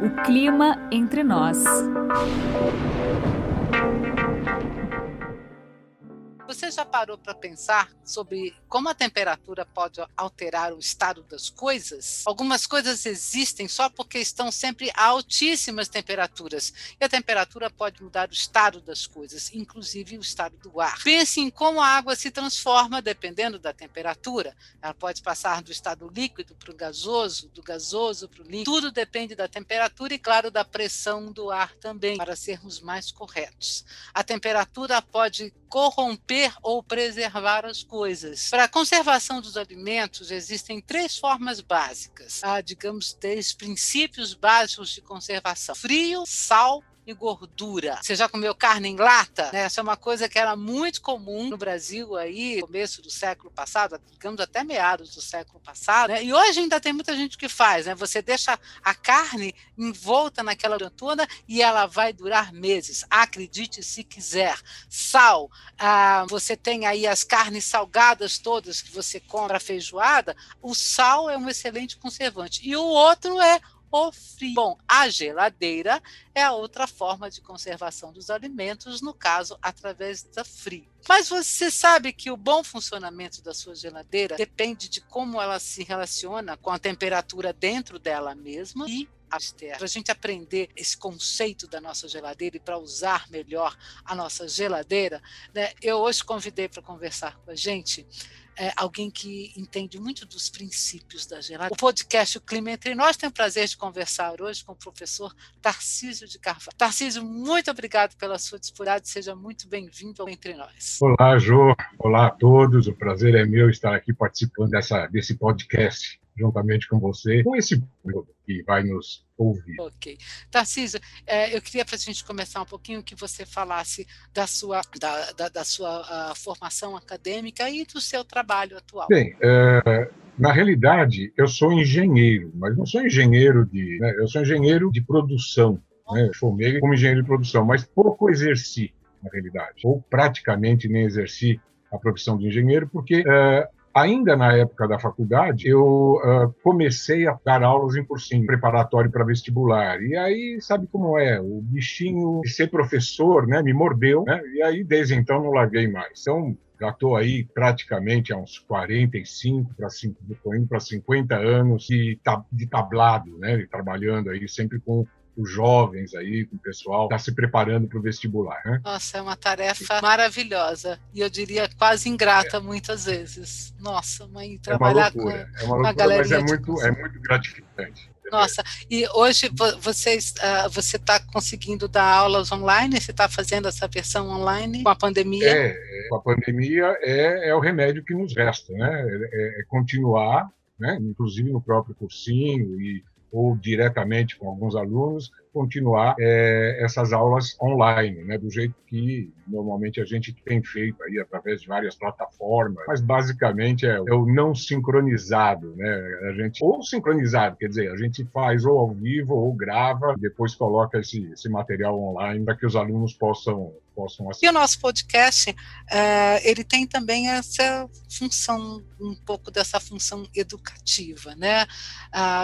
O clima entre nós. Você já parou para pensar sobre como a temperatura pode alterar o estado das coisas? Algumas coisas existem só porque estão sempre a altíssimas temperaturas. E a temperatura pode mudar o estado das coisas, inclusive o estado do ar. Pense em como a água se transforma dependendo da temperatura. Ela pode passar do estado líquido para o gasoso, do gasoso para o líquido. Tudo depende da temperatura e, claro, da pressão do ar também, para sermos mais corretos. A temperatura pode corromper ou preservar as coisas. Para a conservação dos alimentos, existem 3 formas básicas, digamos, 3 princípios básicos de conservação: frio, sal e gordura. Você já comeu carne em lata? Essa é uma coisa que era muito comum no Brasil aí, no começo do século passado, digamos até meados do século passado, né? E hoje ainda tem muita gente que faz, né? Você deixa a carne envolta naquela toda e ela vai durar meses. Acredite se quiser. Sal, você tem aí as carnes salgadas todas que você compra a feijoada, o sal é um excelente conservante. E o outro é o frio. Bom, a geladeira é a outra forma de conservação dos alimentos, no caso, através da frio. Mas você sabe que o bom funcionamento da sua geladeira depende de como ela se relaciona com a temperatura dentro dela mesma e para a gente aprender esse conceito da nossa geladeira e para usar melhor a nossa geladeira, né, eu hoje convidei para conversar com a gente alguém que entende muito dos princípios da geladeira. O podcast O Clima Entre Nós tem o prazer de conversar hoje com o professor Tarcísio de Carvalho. Tarcísio, muito obrigado pela sua disponibilidade, seja muito bem-vindo ao Entre Nós. Olá, Jô, olá a todos, o prazer é meu estar aqui participando desse podcast, juntamente com você, com esse público que vai nos ouvir. Ok. Tarcísio, eu queria, para a gente começar um pouquinho, que você falasse da sua formação acadêmica e do seu trabalho atual. Bem, na realidade, eu sou engenheiro, mas não sou engenheiro eu sou engenheiro de produção, né? Eu formei como engenheiro de produção, mas pouco exerci, na realidade, ou praticamente nem exerci a profissão de engenheiro, porque ainda na época da faculdade, eu comecei a dar aulas em cursinho preparatório para vestibular. E aí, sabe como é? O bichinho de ser professor, né, me mordeu, né? E aí, desde então, não larguei mais. Então, já estou aí praticamente há uns 45, estou indo para 50 anos de tablado, né? Trabalhando aí sempre com os jovens aí, com o pessoal está se preparando para o vestibular, né? Nossa, é uma tarefa maravilhosa e eu diria quase ingrata muitas vezes. Nossa, mãe, trabalhar com uma galerinha, mas é muito gratificante. Nossa, e hoje você está conseguindo dar aulas online? Você está fazendo essa versão online com a pandemia? Com a pandemia é o remédio que nos resta, né? É continuar, né? Inclusive no próprio cursinho ou diretamente com alguns alunos, continuar essas aulas online, né, do jeito que normalmente a gente tem feito aí através de várias plataformas, mas basicamente é o não sincronizado, né? Ou sincronizado, quer dizer, a gente faz ou ao vivo ou grava, depois coloca esse material online para que os alunos possam assistir. E o nosso podcast, ele tem também essa função, um pouco dessa função educativa, né?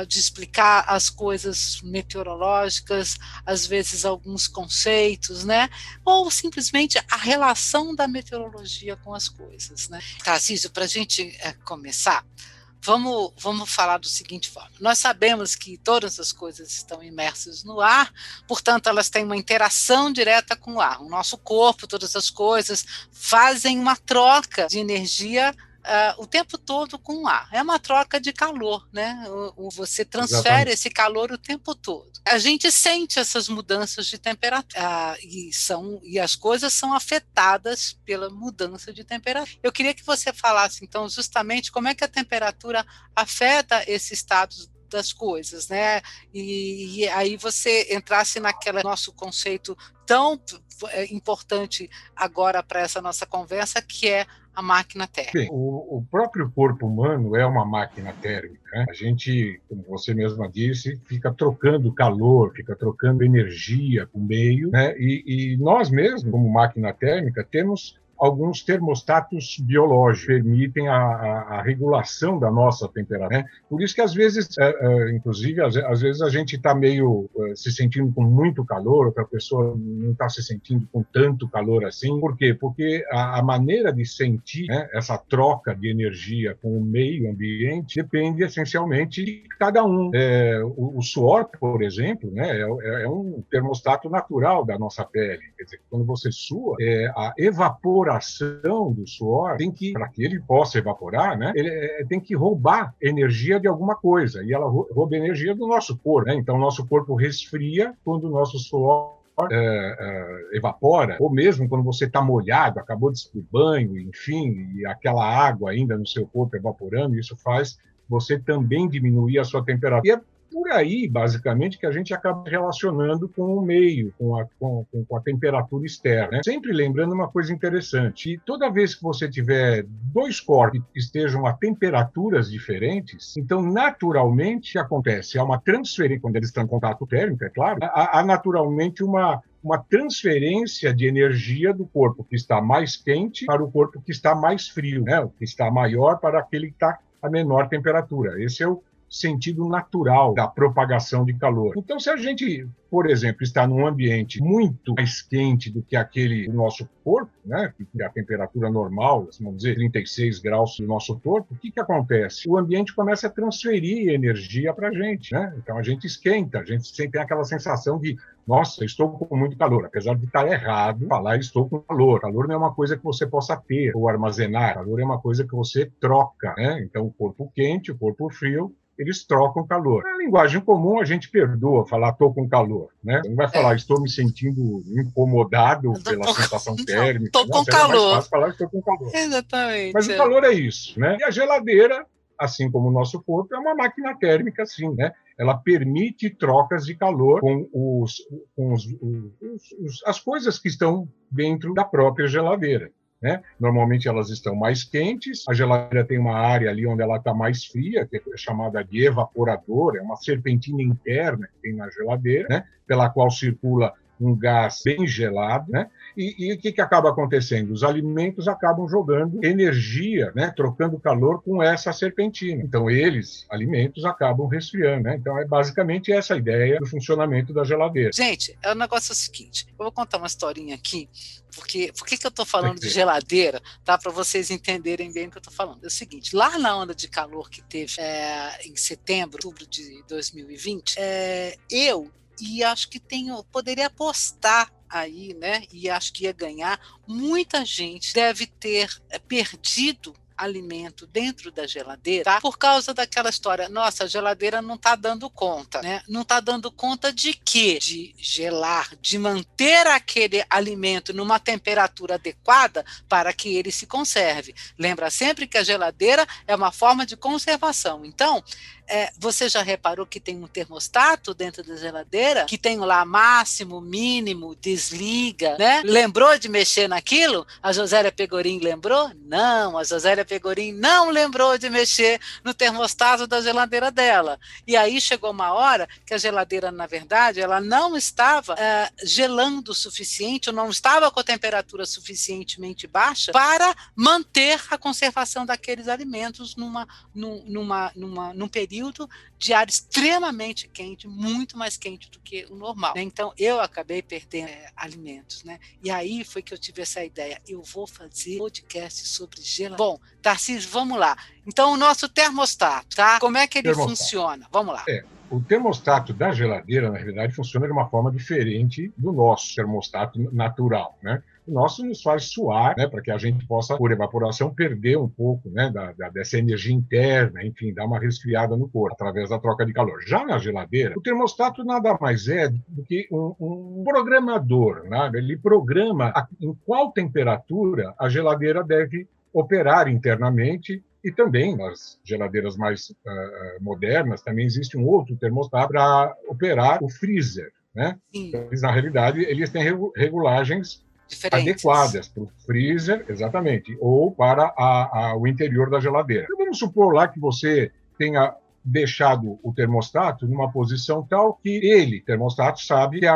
De explicar as coisas meteorológicas, às vezes alguns conceitos, né? Ou simplesmente a relação da meteorologia com as coisas, né? Tarcísio, para a gente começar, vamos falar do seguinte forma. Nós sabemos que todas as coisas estão imersas no ar, portanto, elas têm uma interação direta com o ar. O nosso corpo, todas as coisas, fazem uma troca de energia o tempo todo com o ar. É uma troca de calor, né? Você transfere esse calor o tempo todo. A gente sente essas mudanças de temperatura e as coisas são afetadas pela mudança de temperatura. Eu queria que você falasse, então, justamente como é que a temperatura afeta esse estado das coisas, né? E aí você entrasse naquele nosso conceito tão importante agora para essa nossa conversa, que é a máquina térmica. Bem, o próprio corpo humano é uma máquina térmica, né? A gente, como você mesma disse, fica trocando calor, fica trocando energia com o meio, né? E nós mesmos, como máquina térmica, temos alguns termostatos biológicos permitem a regulação da nossa temperatura, né? Por isso que às vezes, inclusive, às vezes a gente está meio se sentindo com muito calor, outra pessoa não está se sentindo com tanto calor assim. Por quê? Porque a maneira de sentir, né, essa troca de energia com o meio ambiente depende essencialmente de cada um. O suor, por exemplo, né, é um termostato natural da nossa pele. Quer dizer, quando você sua, a evaporação do suor tem que, para que ele possa evaporar, né, ele tem que roubar energia de alguma coisa, e ela rouba energia do nosso corpo, né? Então, nosso corpo resfria quando o nosso suor evapora, ou mesmo quando você está molhado, acabou de se banho, enfim, e aquela água ainda no seu corpo evaporando, isso faz você também diminuir a sua temperatura. E é por aí, basicamente, que a gente acaba relacionando com o meio, com a temperatura externa, né? Sempre lembrando uma coisa interessante: toda vez que você tiver dois corpos que estejam a temperaturas diferentes, então, naturalmente, o que acontece? Há uma transferência, quando eles estão em contato térmico, é claro, há naturalmente uma transferência de energia do corpo que está mais quente para o corpo que está mais frio, né? O que está maior para aquele que está a menor temperatura. Esse é o sentido natural da propagação de calor. Então, se a gente, por exemplo, está num ambiente muito mais quente do que aquele do nosso corpo, né, que é a temperatura normal, vamos dizer, 36 graus do nosso corpo, o que acontece? O ambiente começa a transferir energia para a gente, né? Então, a gente esquenta, a gente tem aquela sensação de: nossa, estou com muito calor, apesar de estar errado falar estou com calor. Calor não é uma coisa que você possa ter ou armazenar, calor é uma coisa que você troca, né? Então, o corpo quente, o corpo frio, eles trocam calor. Na linguagem comum, a gente perdoa falar estou com calor, né? Você não vai falar estou me sentindo incomodado pela sensação térmica. Estou com calor. É mais fácil falar estou com calor. Exatamente. Mas o calor é isso, né? E a geladeira, assim como o nosso corpo, é uma máquina térmica, sim, né? Ela permite trocas de calor com as coisas que estão dentro da própria geladeira, né? Normalmente elas estão mais quentes, a geladeira tem uma área ali onde ela está mais fria, que é chamada de evaporador, é uma serpentina interna que tem na geladeira, né? Pela qual circula um gás bem gelado, né? E o que acaba acontecendo? Os alimentos acabam jogando energia, né? Trocando calor com essa serpentina. Então, alimentos, acabam resfriando, né? Então, é basicamente essa a ideia do funcionamento da geladeira. Gente, o negócio é o seguinte: eu vou contar uma historinha aqui, porque por que eu estou falando de geladeira, tá? Para vocês entenderem bem o que eu estou falando. É o seguinte: lá na onda de calor que teve em setembro, outubro de 2020, e acho que poderia apostar aí, né? E acho que ia ganhar. Muita gente deve ter perdido alimento dentro da geladeira, tá? Por causa daquela história: nossa, a geladeira não está dando conta, né? Não está dando conta de quê? De gelar, de manter aquele alimento numa temperatura adequada para que ele se conserve. Lembra sempre que a geladeira é uma forma de conservação. Então, você já reparou que tem um termostato dentro da geladeira, que tem lá máximo, mínimo, desliga, né? Lembrou de mexer naquilo? A Josélia Pegorim lembrou? Não, a Josélia Pegorim não lembrou de mexer no termostato da geladeira dela. E aí chegou uma hora que a geladeira, na verdade, ela não estava gelando o suficiente, ou não estava com a temperatura suficientemente baixa para manter a conservação daqueles alimentos num período de ar extremamente quente, muito mais quente do que o normal, né? Então, eu acabei perdendo alimentos, né? E aí foi que eu tive essa ideia: eu vou fazer podcast sobre geladeira. Bom, Tarcísio, vamos lá. Então, o nosso termostato, tá? Como é que ele funciona? Vamos lá. O termostato da geladeira, na realidade, funciona de uma forma diferente do nosso termostato natural, né? O nosso nos faz suar, né, para que a gente possa, por evaporação, perder um pouco, né, dessa energia interna, enfim, dar uma resfriada no corpo, através da troca de calor. Já na geladeira, o termostato nada mais é do que um programador, né? Ele programa em qual temperatura a geladeira deve operar internamente. E também, nas geladeiras mais modernas, também existe um outro termostato para operar o freezer, né? Então, na realidade, eles têm regulagens adequadas para o freezer, exatamente, ou para o interior da geladeira. Então, vamos supor lá que você tenha deixado o termostato numa posição tal que ele, termostato, sabe que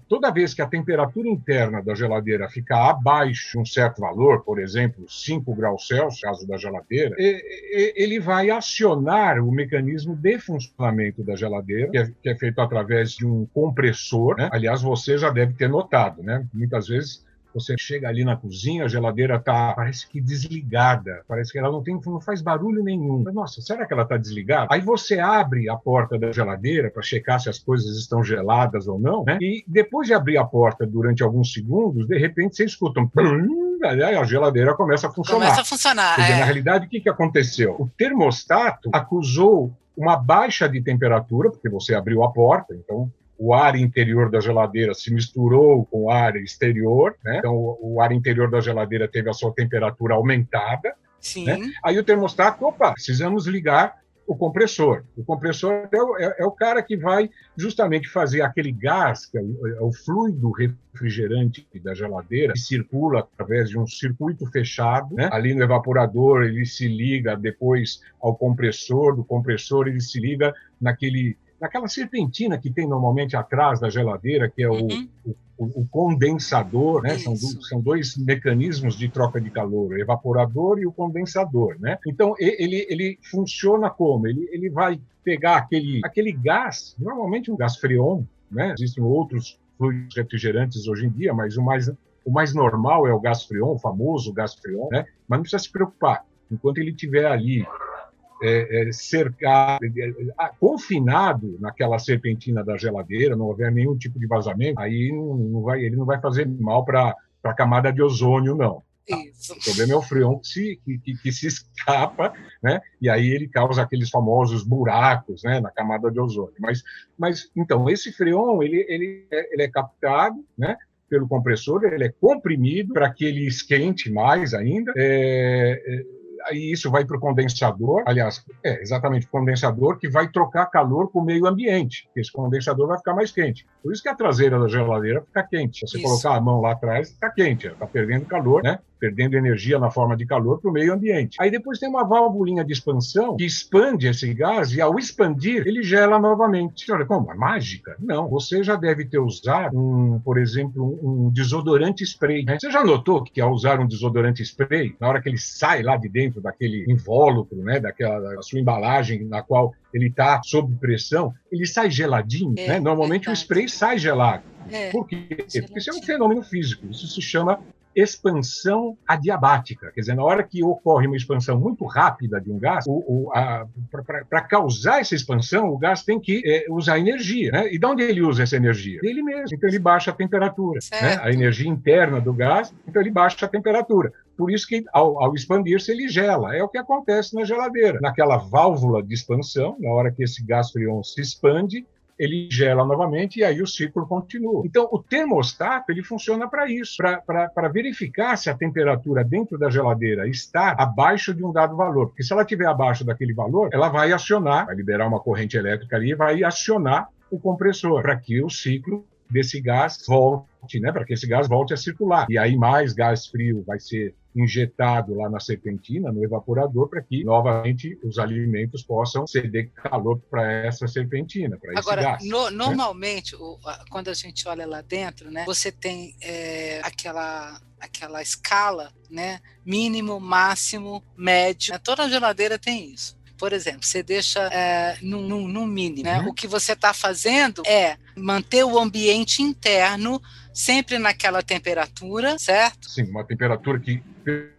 toda vez que a temperatura interna da geladeira ficar abaixo de um certo valor, por exemplo, 5 graus Celsius, no caso da geladeira, ele vai acionar o mecanismo de funcionamento da geladeira, que é feito através de um compressor, né? Aliás, você já deve ter notado, né? Muitas vezes você chega ali na cozinha, a geladeira parece que desligada, parece que ela não faz barulho nenhum. Mas, nossa, será que ela está desligada? Aí você abre a porta da geladeira para checar se as coisas estão geladas ou não, né? E depois de abrir a porta durante alguns segundos, de repente você escuta um aí a geladeira começa a funcionar. Começa a funcionar. Quer dizer, na realidade, o que aconteceu? O termostato acusou uma baixa de temperatura, porque você abriu a porta, então o ar interior da geladeira se misturou com o ar exterior, né? Então o ar interior da geladeira teve a sua temperatura aumentada. Sim. Né? Aí o termostato, precisamos ligar o compressor. O compressor é o cara que vai justamente fazer aquele gás, que é o fluido refrigerante da geladeira, que circula através de um circuito fechado, né? Ali no evaporador ele se liga depois ao compressor, do compressor ele se liga naquela serpentina que tem normalmente atrás da geladeira, que é o condensador, né? São dois mecanismos de troca de calor, o evaporador e o condensador, né? Então, ele funciona como? Ele vai pegar aquele gás, normalmente um gás freon, né? Existem outros fluidos refrigerantes hoje em dia, mas o mais normal é o gás freon, o famoso gás freon, né? Mas não precisa se preocupar. Enquanto ele estiver ali cercado, confinado naquela serpentina da geladeira, não houver nenhum tipo de vazamento, aí ele não vai fazer mal para a camada de ozônio, não. Isso. O problema é o freon que se escapa, né? E aí ele causa aqueles famosos buracos, né, na camada de ozônio. Mas então, esse freon ele é captado, né, pelo compressor, ele é comprimido para que ele esquente mais ainda. Aí isso vai para o condensador, aliás, exatamente o condensador que vai trocar calor com o meio ambiente, porque esse condensador vai ficar mais quente. Por isso que a traseira da geladeira fica quente. Se você colocar a mão lá atrás, está quente, está perdendo calor, né? Perdendo energia na forma de calor para o meio ambiente. Aí depois tem uma válvulinha de expansão que expande esse gás e, ao expandir, ele gela novamente. Olha, como? É mágica? Não. Você já deve ter usado, por exemplo, um desodorante spray, né? Você já notou que, ao usar um desodorante spray, na hora que ele sai lá de dentro daquele invólucro, né, da sua embalagem na qual ele está sob pressão, ele sai geladinho, né? Normalmente o spray sai gelado. Por quê? Porque isso é um fenômeno físico. Isso se chama expansão adiabática, quer dizer, na hora que ocorre uma expansão muito rápida de um gás, para causar essa expansão, o gás tem que usar energia, né? E de onde ele usa essa energia? Dele mesmo. Então ele baixa a temperatura, né? A energia interna do gás, então ele baixa a temperatura. Por isso que, ao expandir-se, ele gela. É o que acontece na geladeira. Naquela válvula de expansão, na hora que esse gás freon se expande, ele gela novamente e aí o ciclo continua. Então, o termostato ele funciona para isso, para verificar se a temperatura dentro da geladeira está abaixo de um dado valor. Porque se ela estiver abaixo daquele valor, ela vai acionar, vai liberar uma corrente elétrica ali e vai acionar o compressor para que o ciclo desse gás volte, né, para que esse gás volte a circular. E aí mais gás frio vai ser injetado lá na serpentina, no evaporador, para que novamente os alimentos possam ceder calor para essa serpentina, para esse gás. Agora, normalmente, quando a gente olha lá dentro, né, você tem aquela escala, né, mínimo, máximo, médio. Toda geladeira tem isso. Por exemplo, você deixa no mínimo, né? O que você está fazendo é manter o ambiente interno sempre naquela temperatura, certo? Sim, uma temperatura que,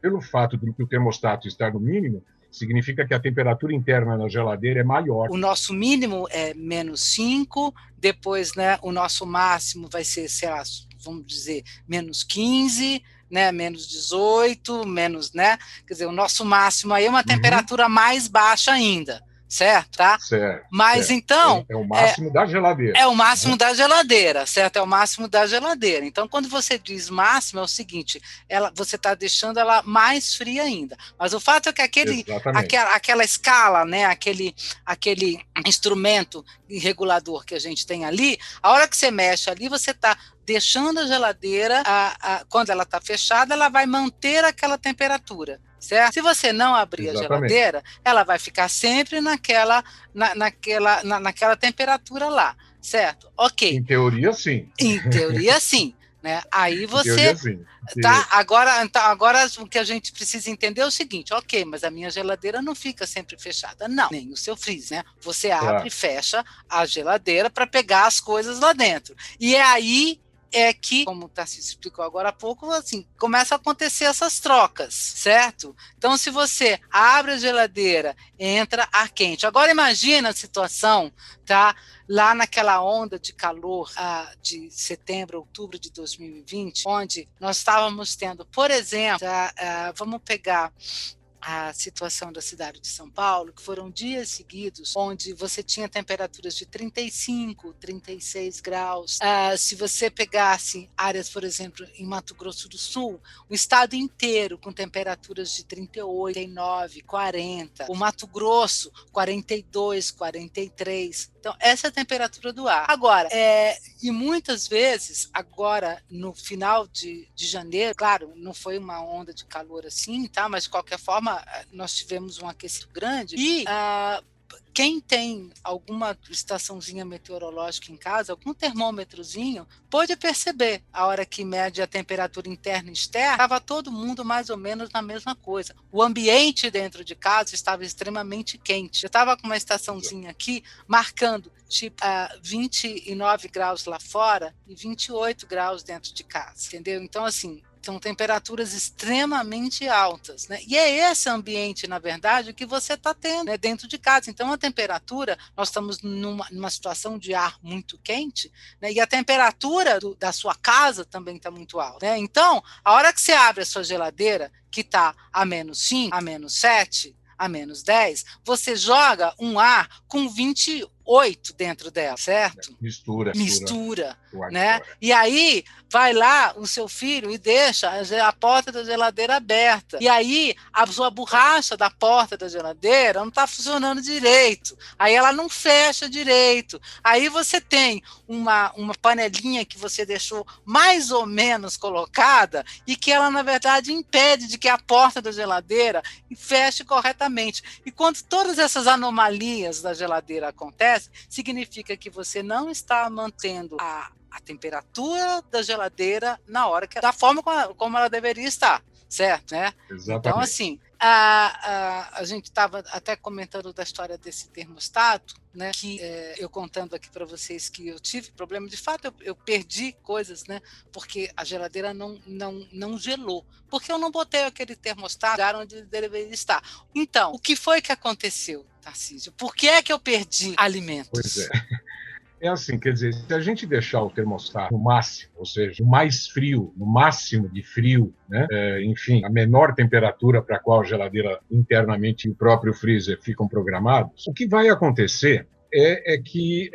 pelo fato de que o termostato estar no mínimo, significa que a temperatura interna na geladeira é maior. O nosso mínimo é -5, depois, né, o nosso máximo vai ser, sei lá, vamos dizer, -15, né, -18, né? Quer dizer, o nosso máximo aí é uma temperatura mais baixa ainda, certo? Tá? Certo. Mas certo. então... É o máximo da geladeira. É o máximo da geladeira, certo? É o máximo da geladeira. Então, quando você diz máximo, é o seguinte, você está deixando ela mais fria ainda. Mas o fato é que aquela escala, né, aquele instrumento regulador que a gente tem ali, a hora que você mexe ali, você está deixando a geladeira, quando ela está fechada, ela vai manter aquela temperatura. Certo? Se você não abrir a geladeira, ela vai ficar sempre naquela temperatura lá, certo? Ok. Em teoria, sim. Em teoria, sim. Né? Aí você. Em teoria, sim. Tá? Agora o que a gente precisa entender é o seguinte: ok, mas a minha geladeira não fica sempre fechada. Não, nem o seu freezer, né? Você abre e fecha a geladeira para pegar as coisas lá dentro. E é aí que, como o Tarcísio explicou agora há pouco, assim, começa a acontecer essas trocas, certo? Então, se você abre a geladeira, entra ar quente. Agora, imagina a situação, tá? Lá naquela onda de calor de setembro, outubro de 2020, onde nós estávamos tendo, por exemplo, vamos pegar a situação da cidade de São Paulo, que foram dias seguidos onde você tinha temperaturas de 35, 36 graus. Se você pegasse áreas, por exemplo, em Mato Grosso do Sul, o estado inteiro com temperaturas de 38, 39, 40. O Mato Grosso, 42, 43. Então, essa é a temperatura do ar. Agora, e muitas vezes, agora, no final de janeiro, claro, não foi uma onda de calor assim, tá? Mas, de qualquer forma, nós tivemos um aquecimento grande e quem tem alguma estaçãozinha meteorológica em casa, algum termômetrozinho, pode perceber a hora que mede a temperatura interna e externa, estava todo mundo mais ou menos na mesma coisa. O ambiente dentro de casa estava extremamente quente. Eu estava com uma estaçãozinha aqui marcando tipo 29 graus lá fora e 28 graus dentro de casa, entendeu? Então, assim, são temperaturas extremamente altas, né? E é esse ambiente, na verdade, que você está tendo, né, dentro de casa. Então, a temperatura, nós estamos numa situação de ar muito quente, né, e a temperatura da sua casa também está muito alta, né? Então, a hora que você abre a sua geladeira, que está a -5, a -7, a -10, você joga um ar com 28 dentro dela, certo? Mistura, né? E aí vai lá o seu filho e deixa a porta da geladeira aberta. E aí a sua borracha da porta da geladeira não está funcionando direito. Aí ela não fecha direito. Aí você tem uma panelinha que você deixou mais ou menos colocada e que ela, na verdade, impede de que a porta da geladeira feche corretamente. E quando todas essas anomalias da geladeira acontecem, significa que você não está mantendo a temperatura da geladeira na hora da forma como ela deveria estar, certo? Né? Exatamente. Então, assim, a gente estava até comentando da história desse termostato, né? Que eu contando aqui para vocês que eu tive problema, de fato eu perdi coisas, né? Porque a geladeira não gelou, porque eu não botei aquele termostato no lugar onde ele deveria estar. Então, o que foi que aconteceu, Tarcísio? Por que é que eu perdi alimentos? Pois é. É assim, quer dizer, se a gente deixar o termostato no máximo, ou seja, o mais frio, no máximo de frio, né? Enfim, a menor temperatura para a qual a geladeira internamente e o próprio freezer ficam programados, o que vai acontecer é que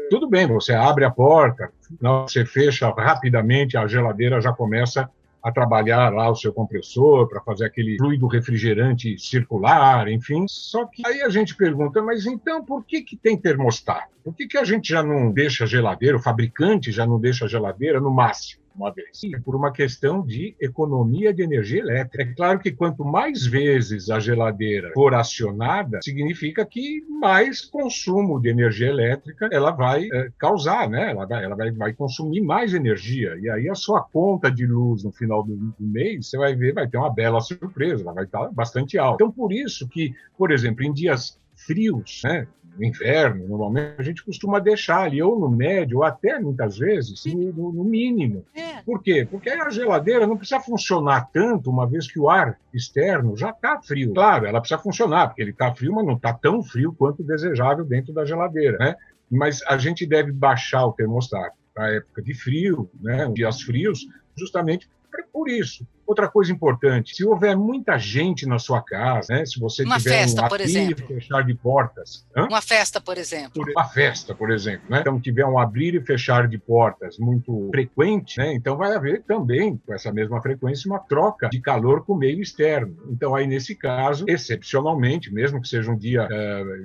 tudo bem, você abre a porta, você fecha rapidamente, a geladeira já começa a trabalhar lá o seu compressor para fazer aquele fluido refrigerante circular, enfim. Só que aí a gente pergunta, mas então por que tem termostato? Por que a gente já não deixa a geladeira, o fabricante já não deixa a geladeira no máximo? Uma vez. E por uma questão de economia de energia elétrica. É claro que quanto mais vezes a geladeira for acionada, significa que mais consumo de energia elétrica ela vai causar, né? Ela vai consumir mais energia. E aí a sua conta de luz no final do mês, você vai ver, vai ter uma bela surpresa, ela vai estar bastante alta. Então, por isso que, por exemplo, em dias frios, né? No inverno, normalmente, a gente costuma deixar ali, ou no médio, ou até, muitas vezes, no mínimo. Por quê? Porque a geladeira não precisa funcionar tanto, uma vez que o ar externo já está frio. Claro, ela precisa funcionar, porque ele está frio, mas não está tão frio quanto desejável dentro da geladeira, né? Mas a gente deve baixar o termostato para a época de frio, né? Dias frios, justamente por isso. Outra coisa importante, se houver muita gente na sua casa, né, se você uma tiver festa, um por abrir exemplo. e fechar de portas... Uma festa, por exemplo. Uma festa, por exemplo, né? Então, tiver um abrir e fechar de portas muito frequente, né? Então vai haver também, com essa mesma frequência, uma troca de calor com o meio externo. Então, aí, nesse caso, excepcionalmente, mesmo que seja um dia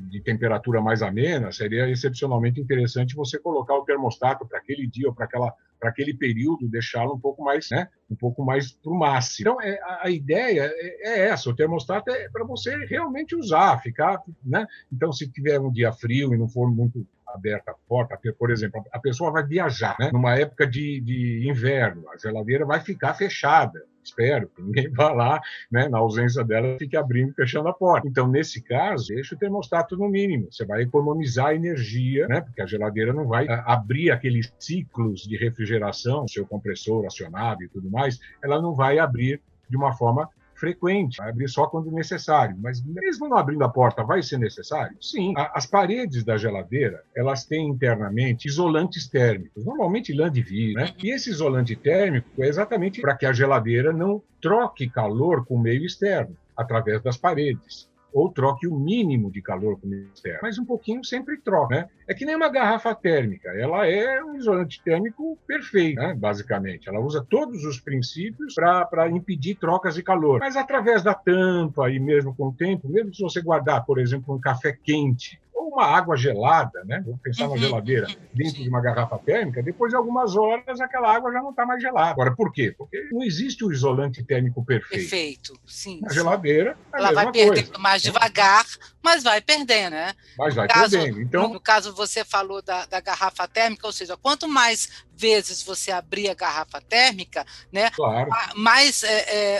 de temperatura mais amena, seria excepcionalmente interessante você colocar o termostato para aquele dia ou para aquela para aquele período deixá-lo um pouco mais, né, um pouco mais para o máximo. Então, a ideia é essa, o termostato é para você realmente usar, ficar, né? Então, se tiver um dia frio e não for muito aberta a porta, por exemplo, a pessoa vai viajar, né? Numa época de inverno, a geladeira vai ficar fechada. Espero que ninguém vá lá, né, na ausência dela, fique abrindo e fechando a porta. Então, nesse caso, deixa o termostato no mínimo. Você vai economizar energia, né, porque a geladeira não vai abrir aqueles ciclos de refrigeração, seu compressor acionado e tudo mais, ela não vai abrir de uma forma frequente, vai abrir só quando necessário. Mas mesmo não abrindo a porta, vai ser necessário? Sim. As paredes da geladeira, elas têm internamente isolantes térmicos, normalmente lã de vidro, né? E esse isolante térmico é exatamente para que a geladeira não troque calor com o meio externo, através das paredes. Ou troque o mínimo de calor com o meio externo. Mas um pouquinho sempre troca, né? É que nem uma garrafa térmica. Ela é um isolante térmico perfeito, né? Basicamente. Ela usa todos os princípios para impedir trocas de calor. Mas através da tampa e mesmo com o tempo, mesmo se você guardar, por exemplo, um café quente ou uma água gelada, né? Vamos pensar na geladeira dentro de uma garrafa térmica, depois de algumas horas aquela água já não está mais gelada. Agora, por quê? Porque não existe o isolante térmico perfeito. Perfeito, sim. Na geladeira, ela vai perdendo mais devagar, mas vai perdendo, né? Mas vai perdendo. Então, no caso, você falou da garrafa térmica, ou seja, quanto mais vezes você abrir a garrafa térmica, né, claro,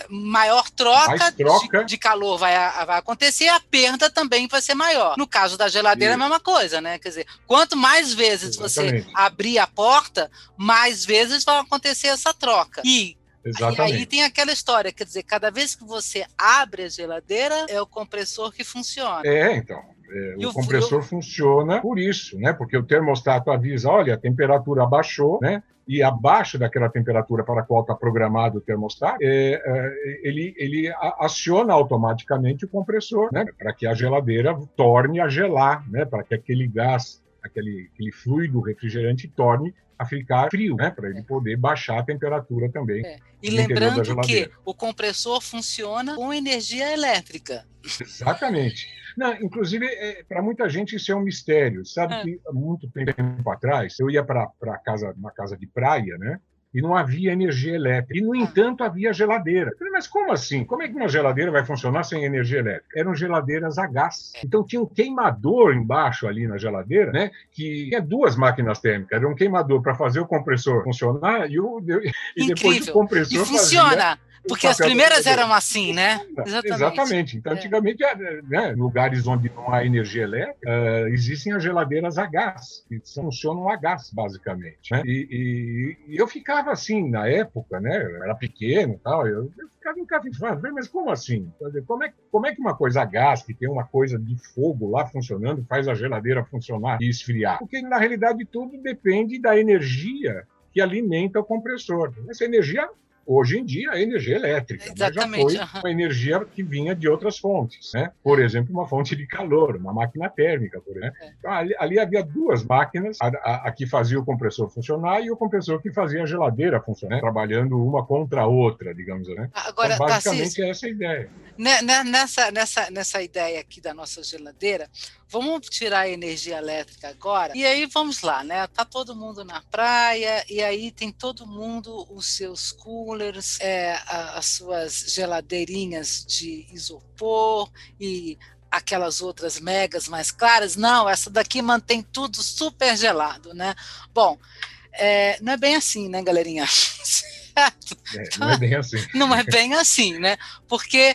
maior troca de calor vai acontecer, a perda também vai ser maior. No caso da geladeira, é a mesma coisa, né? Quer dizer, quanto mais vezes você abrir a porta, mais vezes vai acontecer essa troca. E aí tem aquela história, quer dizer, cada vez que você abre a geladeira, é o compressor que funciona. Então. O compressor funciona por isso, né? Porque o termostato avisa, olha, a temperatura abaixou, né? E abaixo daquela temperatura para a qual está programado o termostato, ele aciona automaticamente o compressor, né? Para que a geladeira torne a gelar, né? Para que aquele gás, aquele fluido refrigerante torne a ficar frio, né? Para ele poder baixar a temperatura também. E lembrando que o compressor funciona com energia elétrica. Exatamente. Não, inclusive, para muita gente isso é um mistério. Sabe que há muito tempo atrás eu ia para uma casa de praia, né? E não havia energia elétrica. E, no entanto, havia geladeira. Eu falei, mas como assim? Como é que uma geladeira vai funcionar sem energia elétrica? Eram geladeiras a gás. Então, tinha um queimador embaixo ali na geladeira, né? Que tinha duas máquinas térmicas. Era um queimador para fazer o compressor funcionar e depois o compressor funciona! Porque as primeiras eram assim, né? Exatamente. Então, antigamente, né, lugares onde não há energia elétrica, existem as geladeiras a gás, que funcionam a gás, basicamente. Né? E eu ficava assim, na época, né? Eu era pequeno e tal, eu ficava encafifado. Mas como assim? Como é que uma coisa a gás, que tem uma coisa de fogo lá funcionando, faz a geladeira funcionar e esfriar? Porque, na realidade, tudo depende da energia que alimenta o compressor. Essa energia... Hoje em dia, a energia elétrica, mas já foi uma energia que vinha de outras fontes, né? Por exemplo, uma fonte de calor, uma máquina térmica, por exemplo. Então, ali havia duas máquinas, a que fazia o compressor funcionar e o compressor que fazia a geladeira funcionar, né? Trabalhando uma contra a outra, digamos, né? Agora, então, basicamente, é essa a ideia. Nessa ideia aqui da nossa geladeira, vamos tirar a energia elétrica agora, e aí vamos lá, né? Tá todo mundo na praia, e aí tem todo mundo os seus coolers, as suas geladeirinhas de isopor e aquelas outras megas mais claras. Não, essa daqui mantém tudo super gelado, né? Bom, não é bem assim, né, galerinha? Não é bem assim. Não é bem assim, né? Porque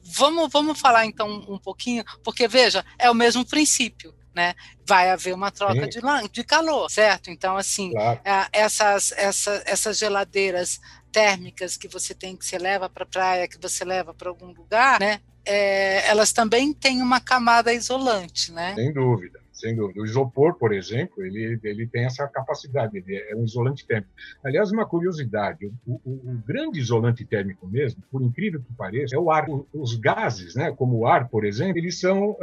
vamos falar então um pouquinho, porque veja, é o mesmo princípio, né? Vai haver uma troca de calor, certo? Então, assim, claro. Essas geladeiras térmicas que você leva para a praia, que você leva para algum lugar, né? Elas também têm uma camada isolante, né? Sem dúvida. O isopor, por exemplo, ele tem essa capacidade, ele é um isolante térmico. Aliás, uma curiosidade, o grande isolante térmico mesmo, por incrível que pareça, é o ar. Os gases, né, como o ar, por exemplo, eles são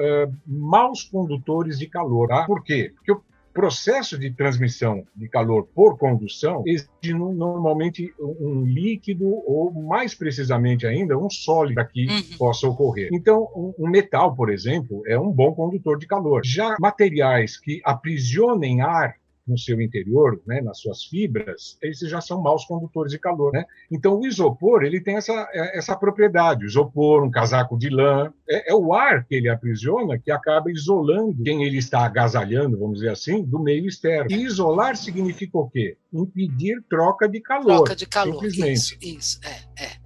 maus condutores de calor. Tá? Por quê? Porque o processo de transmissão de calor por condução exige normalmente um líquido ou, mais precisamente ainda, um sólido que possa ocorrer. Então, um metal, por exemplo, é um bom condutor de calor. Já materiais que aprisionem ar no seu interior, né, nas suas fibras, esses já são maus condutores de calor, né? Então, o isopor, ele tem essa propriedade. O isopor, um casaco de lã, é o ar que ele aprisiona que acaba isolando quem ele está agasalhando, vamos dizer assim, do meio externo. E isolar significa o quê? Impedir troca de calor. Troca de calor, simplesmente. Isso.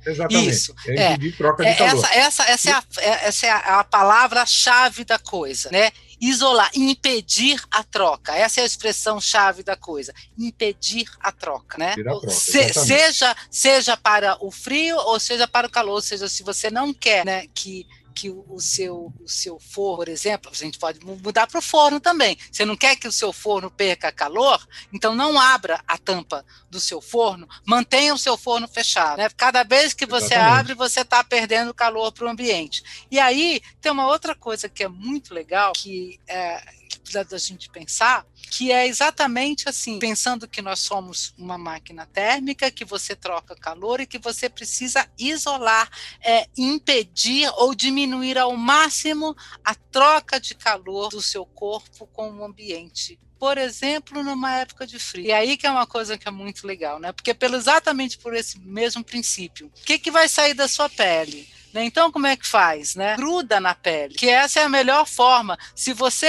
Exatamente. Isso, impedir troca de calor. Essa é a palavra-chave da coisa, né? Isolar, impedir a troca. Essa é a expressão-chave da coisa. Impedir a troca, né? Seja para o frio ou seja para o calor. Ou seja, se você não quer, né, que o seu forno, por exemplo, a gente pode mudar para o forno também. Você não quer que o seu forno perca calor, então não abra a tampa do seu forno, mantenha o seu forno fechado, né? Cada vez que você abre, você está perdendo calor para o ambiente. E aí tem uma outra coisa que é muito legal, que precisa da gente pensar, que é exatamente assim, pensando que nós somos uma máquina térmica, que você troca calor e que você precisa isolar, impedir ou diminuir ao máximo a troca de calor do seu corpo com o ambiente. Por exemplo, numa época de frio. E aí que é uma coisa que é muito legal, né? Porque exatamente por esse mesmo princípio, o que vai sair da sua pele? Então, como é que faz? Né? Gruda na pele, que essa é a melhor forma. Se você...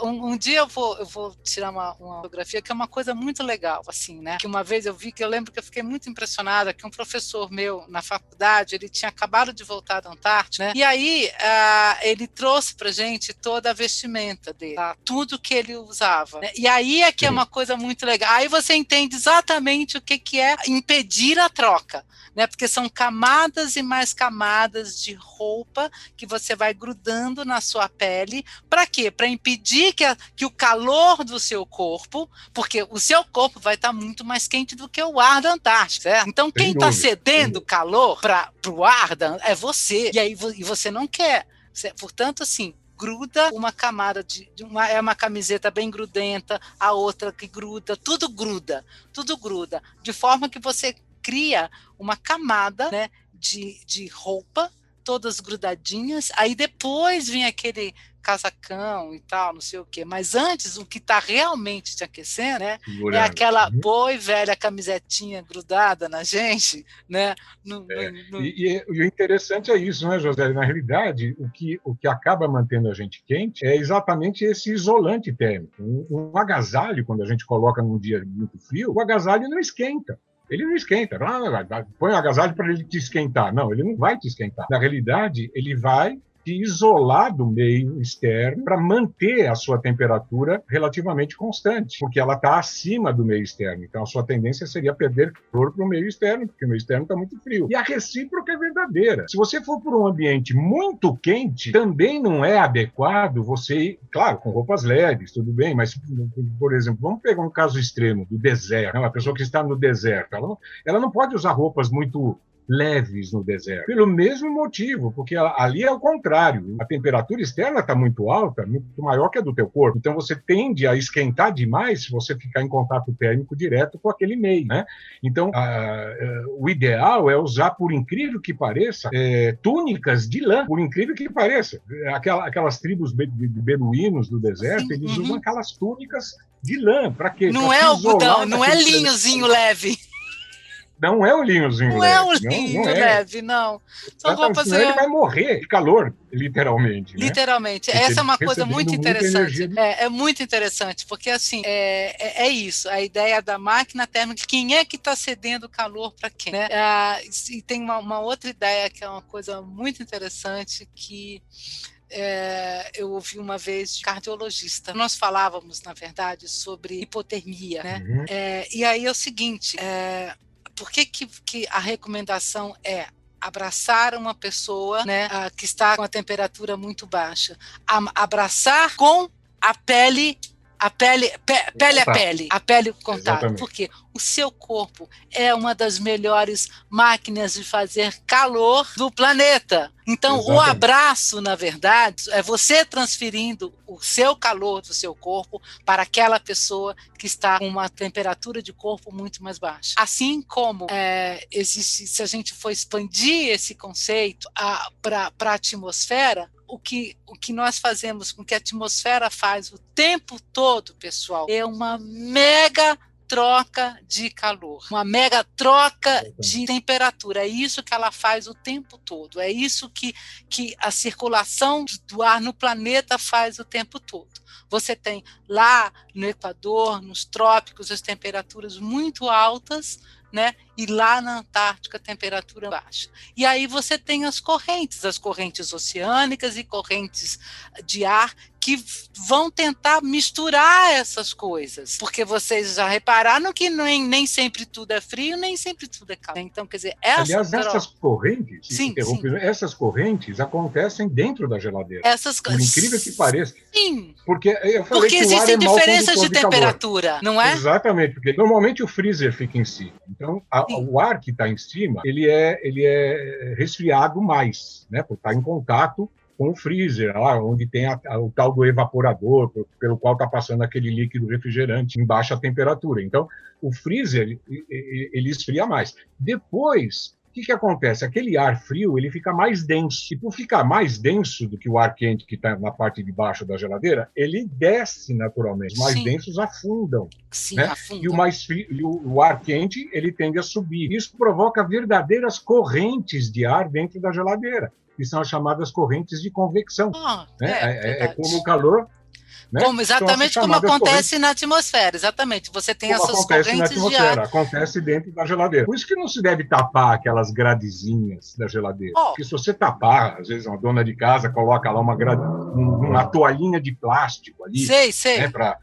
um dia eu vou tirar uma fotografia que é uma coisa muito legal, assim, né? Que uma vez eu vi, que eu lembro que eu fiquei muito impressionada, que um professor meu na faculdade, ele tinha acabado de voltar da Antártida, né? E aí ele trouxe pra gente toda a vestimenta dele, tudo que ele usava, né? E aí é que é uma coisa muito legal. Aí você entende exatamente o que é impedir a troca, né? Porque são camadas e mais camadas de roupa que você vai grudando na sua pele. Para quê? Para impedir que o calor do seu corpo, porque o seu corpo vai estar muito mais quente do que o ar da Antártica, certo? Então, quem está cedendo calor para o ar é você. E aí você não quer. Portanto, assim, gruda uma camada é uma camiseta bem grudenta, a outra que gruda, tudo gruda, de forma que você cria uma camada, né, de roupa, todas grudadinhas, aí depois vem aquele casacão e tal, não sei o quê. Mas antes, o que está realmente te aquecendo, né, é aquela boa e velha camisetinha grudada na gente, né? E o interessante é isso, né, José? Na realidade, o que acaba mantendo a gente quente é exatamente esse isolante térmico. Um agasalho, quando a gente coloca num dia muito frio, o agasalho não esquenta. Ele não esquenta. Põe o agasalho para ele te esquentar. Não, ele não vai te esquentar. Na realidade, ele vai te isolar do meio externo para manter a sua temperatura relativamente constante, porque ela está acima do meio externo. Então, a sua tendência seria perder calor para o meio externo, porque o meio externo está muito frio. E a recíproca é verdadeira. Se você for por um ambiente muito quente, também não é adequado você ir, claro, com roupas leves, tudo bem, mas, por exemplo, vamos pegar um caso extremo do deserto, uma pessoa que está no deserto, ela não pode usar roupas muito leves no deserto, pelo mesmo motivo, porque ali é o contrário, a temperatura externa está muito alta, muito maior que a do teu corpo, então você tende a esquentar demais se você ficar em contato térmico direto com aquele meio, né? Então, o ideal é usar, por incrível que pareça, túnicas de lã, por incrível que pareça. Aquelas tribos de beduínos do deserto, eles usam aquelas túnicas de lã, para quê? Não é algodão, não é linhozinho leve. Não é o linhozinho leve. Não é o linho leve, não. São roupas... Senão ele vai morrer de calor, literalmente. Né? Literalmente. Porque essa é uma coisa muito interessante. Energia... É muito interessante, porque assim, é isso, a ideia da máquina térmica, quem é que está cedendo calor para quem? Né? E tem uma outra ideia que é uma coisa muito interessante, que eu ouvi uma vez de cardiologista. Nós falávamos, na verdade, sobre hipotermia, né? E aí é o seguinte... Por que a recomendação é abraçar uma pessoa, né, que está com a temperatura muito baixa? Abraçar com a pele a pele contato. Exatamente. Porque o seu corpo é uma das melhores máquinas de fazer calor do planeta. Então, exatamente. O abraço, na verdade, é você transferindo o seu calor do seu corpo para aquela pessoa que está com uma temperatura de corpo muito mais baixa. Assim como existe, se a gente for expandir esse conceito para a atmosfera, o que nós fazemos, com que a atmosfera faz o tempo todo, pessoal, é uma mega troca de calor, uma mega troca de temperatura. É isso que ela faz o tempo todo. É isso que a circulação do ar no planeta faz o tempo todo. Você tem lá no Equador, nos trópicos, as temperaturas muito altas, né? E lá na Antártica a temperatura baixa. E aí você tem as correntes oceânicas e correntes de ar que vão tentar misturar essas coisas, porque vocês já repararam que nem sempre tudo é frio, nem sempre tudo é calor. Então, quer dizer, aliás, essas correntes, sim. Essas correntes acontecem dentro da geladeira. Por incrível que pareça. Sim. Porque eu falei que o ar existem é mau diferenças condutor de temperatura, não é? Exatamente, porque normalmente o freezer fica em cima. Então, o ar que está em cima, ele é resfriado mais, né? Por estar em contato com o freezer, lá onde tem o tal do evaporador, pelo qual está passando aquele líquido refrigerante em baixa temperatura. Então, o freezer, ele esfria mais. Depois, o que acontece? Aquele ar frio, ele fica mais denso. E por ficar mais denso do que o ar quente que está na parte de baixo da geladeira, ele desce naturalmente. Os mais densos afundam. Sim, né? afundam. E o mais frio, o ar quente, ele tende a subir. Isso provoca verdadeiras correntes de ar dentro da geladeira, que são as chamadas correntes de convecção. É como o calor... Né? Exatamente como acontece na atmosfera, exatamente. Você tem essas correntes de ar. Acontece dentro da geladeira. Por isso que não se deve tapar aquelas gradezinhas da geladeira. Porque se você tapar, às vezes uma dona de casa coloca lá uma toalhinha de plástico ali, sei. Né, para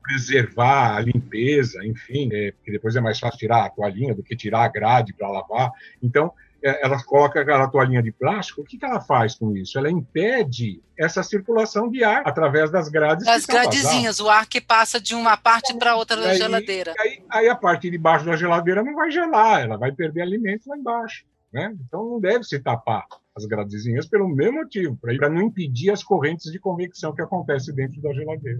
preservar a limpeza, enfim, porque depois é mais fácil tirar a toalhinha do que tirar a grade para lavar. Então, ela coloca aquela toalhinha de plástico. O que ela faz com isso? Ela impede essa circulação de ar através das grades. Das gradezinhas, o ar que passa de uma parte para outra da geladeira. Aí a parte de baixo da geladeira não vai gelar, ela vai perder alimento lá embaixo. Né? Então não deve se tapar as gradezinhas pelo mesmo motivo, para não impedir as correntes de convecção que acontecem dentro da geladeira.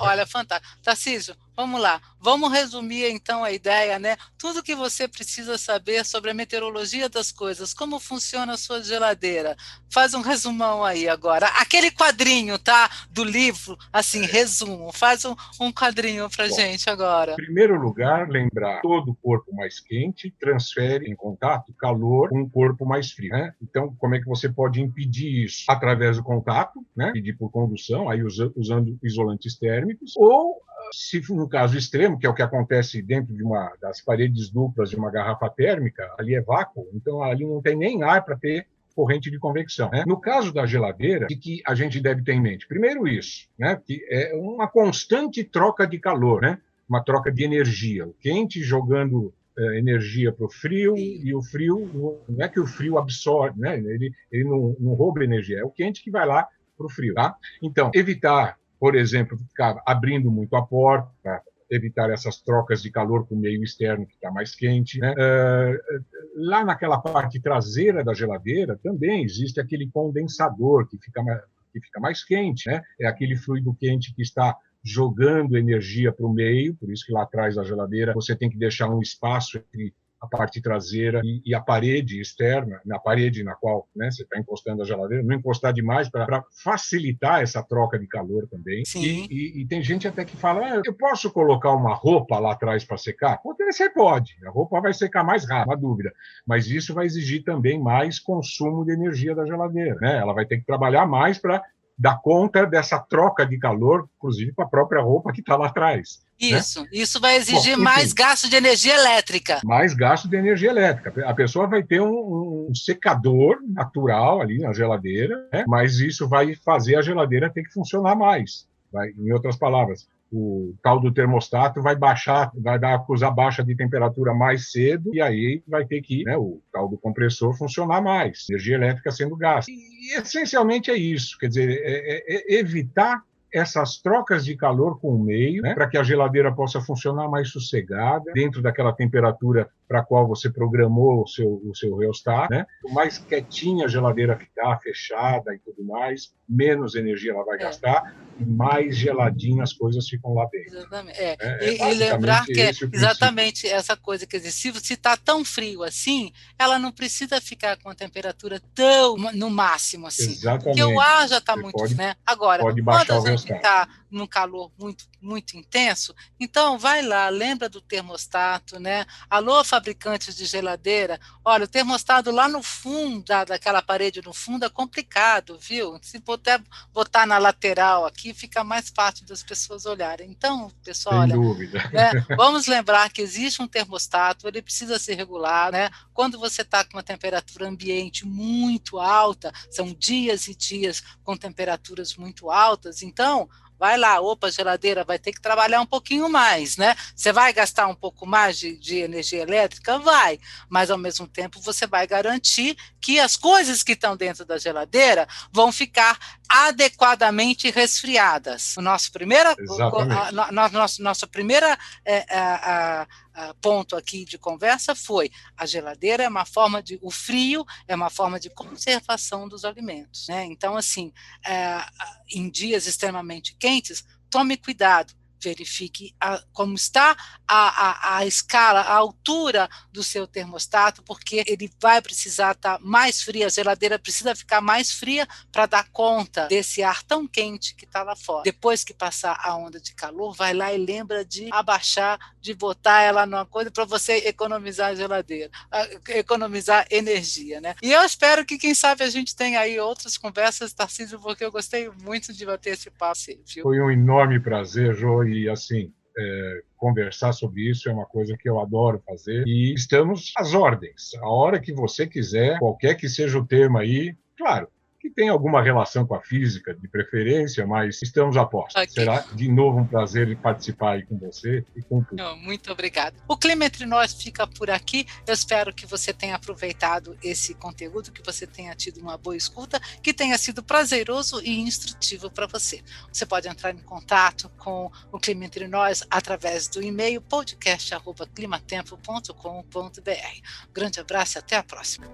Olha, fantástico. Tarcísio, vamos lá. Vamos resumir então a ideia, né? Tudo que você precisa saber sobre a meteorologia das coisas, como funciona a sua geladeira. Faz um resumão aí agora. Aquele quadrinho, tá? Do livro, assim, resumo. Faz um quadrinho pra gente agora. Em primeiro lugar, lembrar, todo corpo mais quente transfere em contato calor com um corpo mais frio, né? Então, como é que você pode impedir isso? Através do contato, né? Impedir por condução, aí usando isolantes térmicos, ou, se no caso extremo, que é o que acontece dentro das paredes duplas de uma garrafa térmica, ali é vácuo, então ali não tem nem ar para ter corrente de convecção. Né? No caso da geladeira, o que a gente deve ter em mente? Primeiro isso, né? Que é uma constante troca de calor, né? Uma troca de energia. O quente jogando energia para o frio, e o frio, não é que o frio absorve, né? Ele não rouba energia, é o quente que vai lá para o frio. Tá? Então, evitar, por exemplo, ficar abrindo muito a porta, evitar essas trocas de calor com o meio externo que está mais quente. Né? Lá naquela parte traseira da geladeira também existe aquele condensador que fica mais quente. Né? É aquele fluido quente que está jogando energia para o meio, por isso que lá atrás da geladeira você tem que deixar um espaço entre a parte traseira e a parede externa, na parede na qual, né, você está encostando a geladeira, não encostar demais para facilitar essa troca de calor também. E tem gente até que fala, eu posso colocar uma roupa lá atrás para secar? Você pode, a roupa vai secar mais rápido, não há dúvida, mas isso vai exigir também mais consumo de energia da geladeira. Né? Ela vai ter que trabalhar mais para dar conta dessa troca de calor, inclusive com a própria roupa que está lá atrás. Isso vai exigir mais gasto de energia elétrica. Mais gasto de energia elétrica. A pessoa vai ter um secador natural ali na geladeira, né? Mas isso vai fazer a geladeira ter que funcionar mais. Em outras palavras, o tal do termostato vai acusar baixa de temperatura mais cedo, e aí vai ter que, né, o tal do compressor funcionar mais, energia elétrica sendo gasta. E essencialmente é isso, quer dizer, evitar essas trocas de calor com o meio, né, para que a geladeira possa funcionar mais sossegada, dentro daquela temperatura para a qual você programou o seu rheostat, né? O mais quietinha a geladeira ficar, fechada e tudo mais, menos energia ela vai gastar. mais geladinho as coisas ficam lá dentro. Exatamente. É E lembrar que é esse o princípio. exatamente essa coisa, quer dizer, se está tão frio assim, ela não precisa ficar com a temperatura tão no máximo assim, porque o Exatamente. ar já está Você muito, né? Agora, pode quando baixar a o gente rescaldo. está num calor muito, muito intenso, então vai lá, lembra do termostato, né? Alô, fabricantes de geladeira, olha, o termostato lá no fundo, daquela parede no fundo, é complicado, viu? Se puder botar na lateral aqui, fica mais fácil das pessoas olharem. Então, pessoal, Sem olha, dúvida. né, vamos lembrar que existe um termostato, ele precisa ser regular, né? Quando você está com uma temperatura ambiente muito alta, são dias e dias com temperaturas muito altas, então vai lá, opa, geladeira, vai ter que trabalhar um pouquinho mais, né? Você vai gastar um pouco mais de energia elétrica? Vai, mas ao mesmo tempo você vai garantir que as coisas que estão dentro da geladeira vão ficar adequadamente resfriadas. O nosso primeira, Exatamente. nossa primeira ponto aqui de conversa foi: a geladeira é uma forma de, o frio é uma forma de conservação dos alimentos, né? Então, assim, em dias extremamente quentes, tome cuidado, verifique como está a escala, a altura do seu termostato, porque ele vai precisar estar mais fria, a geladeira precisa ficar mais fria para dar conta desse ar tão quente que está lá fora. Depois que passar a onda de calor, vai lá e lembra de abaixar, de botar ela numa coisa para você economizar a geladeira, economizar energia, né? E eu espero que, quem sabe, a gente tenha aí outras conversas, Tarcísio, porque eu gostei muito de bater esse papo, viu? Foi um enorme prazer, Jô, e assim, conversar sobre isso é uma coisa que eu adoro fazer. E estamos às ordens. A hora que você quiser, qualquer que seja o tema aí, claro, que tem alguma relação com a física, de preferência, mas estamos a postos. Okay. Será de novo um prazer participar aí com você e com tudo. Muito obrigada. O Clima Entre Nós fica por aqui. Eu espero que você tenha aproveitado esse conteúdo, que você tenha tido uma boa escuta, que tenha sido prazeroso e instrutivo para você. Você pode entrar em contato com o Clima Entre Nós através do e-mail podcast@climatempo.com.br. Grande abraço e até a próxima.